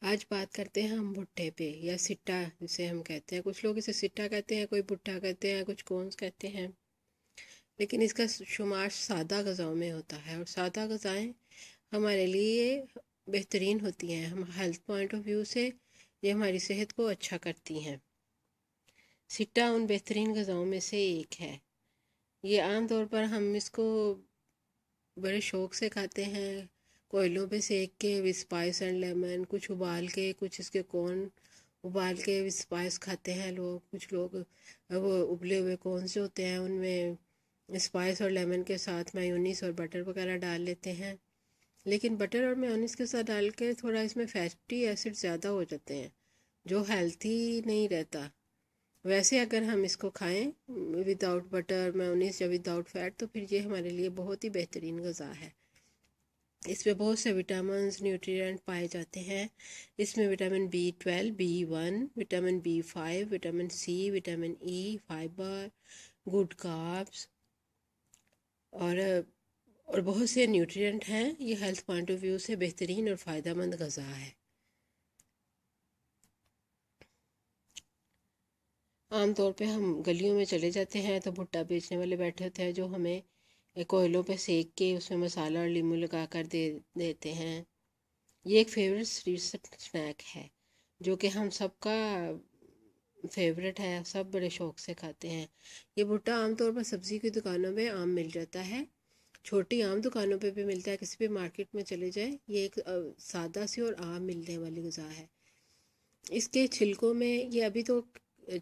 آج بات کرتے ہیں ہم بھٹے پہ یا سٹا جسے ہم کہتے ہیں. کچھ لوگ اسے سٹا کہتے ہیں، کوئی بھٹا کہتے ہیں، کچھ کونس کہتے ہیں. لیکن اس کا شمار سادہ غذاؤں میں ہوتا ہے، اور سادہ غذائیں ہمارے لیے بہترین ہوتی ہیں. ہم ہیلتھ پوائنٹ آف ویو سے یہ ہماری صحت کو اچھا کرتی ہیں. سٹا ان بہترین غذاؤں میں سے ایک ہے. یہ عام طور پر ہم اس کو بڑے شوق سے کھاتے ہیں، کوئلوں پہ سیک کے وتھ اسپائس اینڈ لیمن، کچھ ابال کے، کچھ اس کے کون ابال کے وتھ اسپائس کھاتے ہیں لوگ. کچھ لوگ وہ ابلے ہوئے کونس جو ہوتے ہیں ان میں اسپائس اور لیمن کے ساتھ میونیز اور بٹر وغیرہ ڈال لیتے ہیں. لیکن بٹر اور میونیز کے ساتھ ڈال کے تھوڑا اس میں فیٹی ایسڈ زیادہ ہو جاتے ہیں جو ہیلتھی نہیں رہتا. ویسے اگر ہم اس کو کھائیں ود آؤٹ بٹر میونیز یا ود آؤٹ فیٹ تو پھر یہ ہمارے لیے بہت ہی بہترین غذا ہے. اس میں بہت سے وٹامنز نیوٹریئنٹ پائے جاتے ہیں. اس میں vitamin B12 B1 vitamin B5 vitamin C vitamin E fibre good carbs اور بہت سے نیوٹریئنٹ ہیں. یہ ہیلتھ پوائنٹ آف ویو سے بہترین اور فائدہ مند غذا ہے. عام طور پہ ہم گلیوں میں چلے جاتے ہیں تو بھٹا بیچنے والے بیٹھے ہوتے ہیں جو ہمیں کوئلوں پہ سیک کے اس میں مسالہ اور لیموں لگا کر دیتے ہیں. یہ ایک فیوریٹ اسٹریٹ اسنیک ہے جو کہ ہم سب کا فیوریٹ ہے، سب بڑے شوق سے کھاتے ہیں. یہ بھٹا عام طور پر سبزی کی دکانوں میں عام مل جاتا ہے، چھوٹی عام دکانوں پہ بھی ملتا ہے. کسی بھی مارکیٹ میں چلے جائیں یہ ایک سادہ سی اور عام ملنے والی غذا ہے. اس کے چھلکوں میں، یہ ابھی تو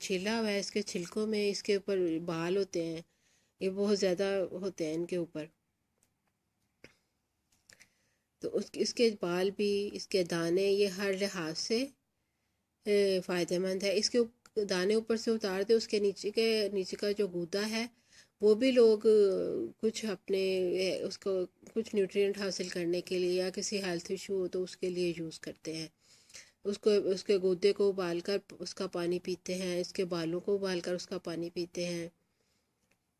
چھیلا ہوا ہے، اس کے چھلکوں میں اس کے اوپر بال ہوتے ہیں، یہ بہت زیادہ ہوتے ہیں ان کے اوپر. تو اس کے بال بھی، اس کے دانے، یہ ہر لحاظ سے فائدہ مند ہے. اس کے دانے اوپر سے اتار دے، اس کے نیچے کا جو گودا ہے وہ بھی لوگ کچھ اپنے اس کو کچھ نیوٹرینٹ حاصل کرنے کے لیے یا کسی ہیلتھ ایشو ہو تو اس کے لیے یوز کرتے ہیں. اس کے گودے کو ابال کر اس کا پانی پیتے ہیں، اس کے بالوں کو ابال کر اس کا پانی پیتے ہیں.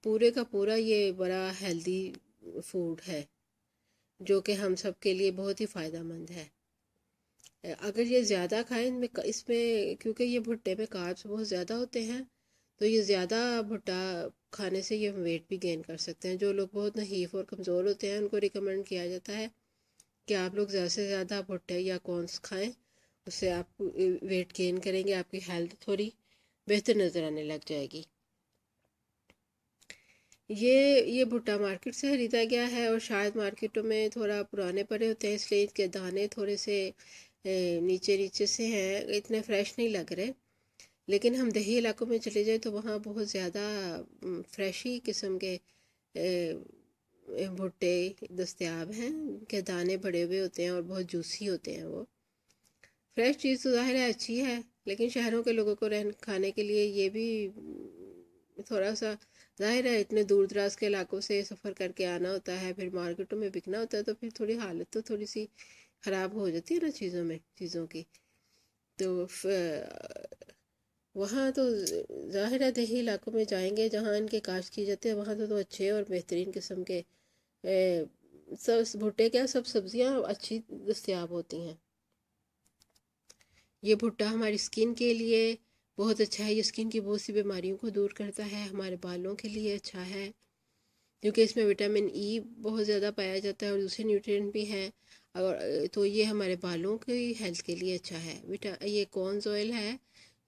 پورے کا پورا یہ بڑا ہیلدی فوڈ ہے جو کہ ہم سب کے لیے بہت ہی فائدہ مند ہے. اگر یہ زیادہ کھائیں اس میں کیونکہ یہ بھٹے میں کاربس بہت زیادہ ہوتے ہیں تو یہ زیادہ بھٹا کھانے سے یہ ویٹ بھی گین کر سکتے ہیں. جو لوگ بہت نحیف اور کمزور ہوتے ہیں ان کو ریکمینڈ کیا جاتا ہے کہ آپ لوگ زیادہ سے زیادہ بھٹے یا کونس کھائیں، اس سے آپ ویٹ گین کریں گے، آپ کی ہیلتھ تھوڑی بہتر نظر آنے لگ جائے گی. یہ بھٹا مارکیٹ سے خریدا گیا ہے اور شاید مارکیٹوں میں تھوڑا پرانے پڑے ہوتے ہیں، اس لیے اس کے دانے تھوڑے سے نیچے سے ہیں، اتنے فریش نہیں لگ رہے. لیکن ہم دیہی علاقوں میں چلے جائیں تو وہاں بہت زیادہ فریشی قسم کے بھٹے دستیاب ہیں. ان کے دانے بڑے ہوئے ہوتے ہیں اور بہت جوسی ہوتے ہیں. وہ فریش چیز تو ظاہر ہے اچھی ہے، لیکن شہروں کے لوگوں کو کھانے کے لیے یہ بھی تھوڑا سا ظاہر ہے اتنے دور دراز کے علاقوں سے سفر کر کے آنا ہوتا ہے، پھر مارکیٹوں میں بکنا ہوتا ہے، تو پھر تھوڑی حالت تو تھوڑی سی خراب ہو جاتی ہے نا چیزوں کی. تو وہاں تو ظاہر ہے دیہی علاقوں میں جائیں گے جہاں ان کے کاشت کی جاتے ہیں، وہاں تو اچھے اور بہترین قسم کے سب بھٹے کیا سب سبزیاں اچھی دستیاب ہوتی ہیں. یہ بھٹا ہماری اسکن کے لیے بہت اچھا ہے. یہ اسکن کی بہت سی بیماریوں کو دور کرتا ہے. ہمارے بالوں کے لیے اچھا ہے کیونکہ اس میں وٹامن ای بہت زیادہ پایا جاتا ہے اور دوسرے نیوٹرینٹ بھی ہیں، اور تو یہ ہمارے بالوں کی ہیلتھ کے لیے اچھا ہے. یہ کونز آئل ہے،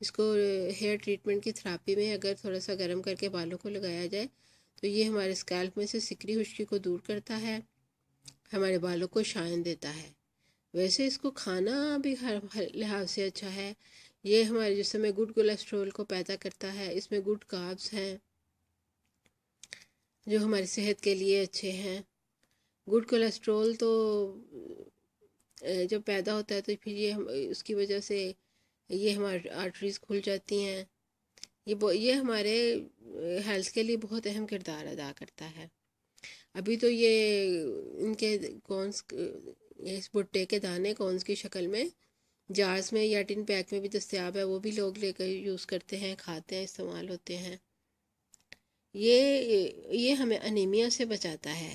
اس کو ہیئر ٹریٹمنٹ کی تھراپی میں اگر تھوڑا سا گرم کر کے بالوں کو لگایا جائے تو یہ ہمارے اسکیلپ میں سے سکری خشکی کو دور کرتا ہے، ہمارے بالوں کو شائن دیتا ہے. ویسے اس کو کھانا بھی ہر لحاظ سے اچھا ہے. یہ ہمارے جسم میں گڈ کولیسٹرول کو پیدا کرتا ہے. اس میں گڈ کاربس ہیں جو ہماری صحت کے لیے اچھے ہیں. گڈ کولیسٹرول تو جب پیدا ہوتا ہے تو پھر یہ اس کی وجہ سے یہ ہماری آرٹریز کھل جاتی ہیں. یہ ہمارے ہیلتھ کے لیے بہت اہم کردار ادا کرتا ہے. ابھی تو یہ ان کے کونس اس بھٹے کے دانے کونس کی شکل میں جارز میں یا ٹن پیک میں بھی دستیاب ہے، وہ بھی لوگ لے کر یوز کرتے ہیں، کھاتے ہیں، استعمال ہوتے ہیں. یہ ہمیں انیمیا سے بچاتا ہے.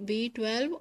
B12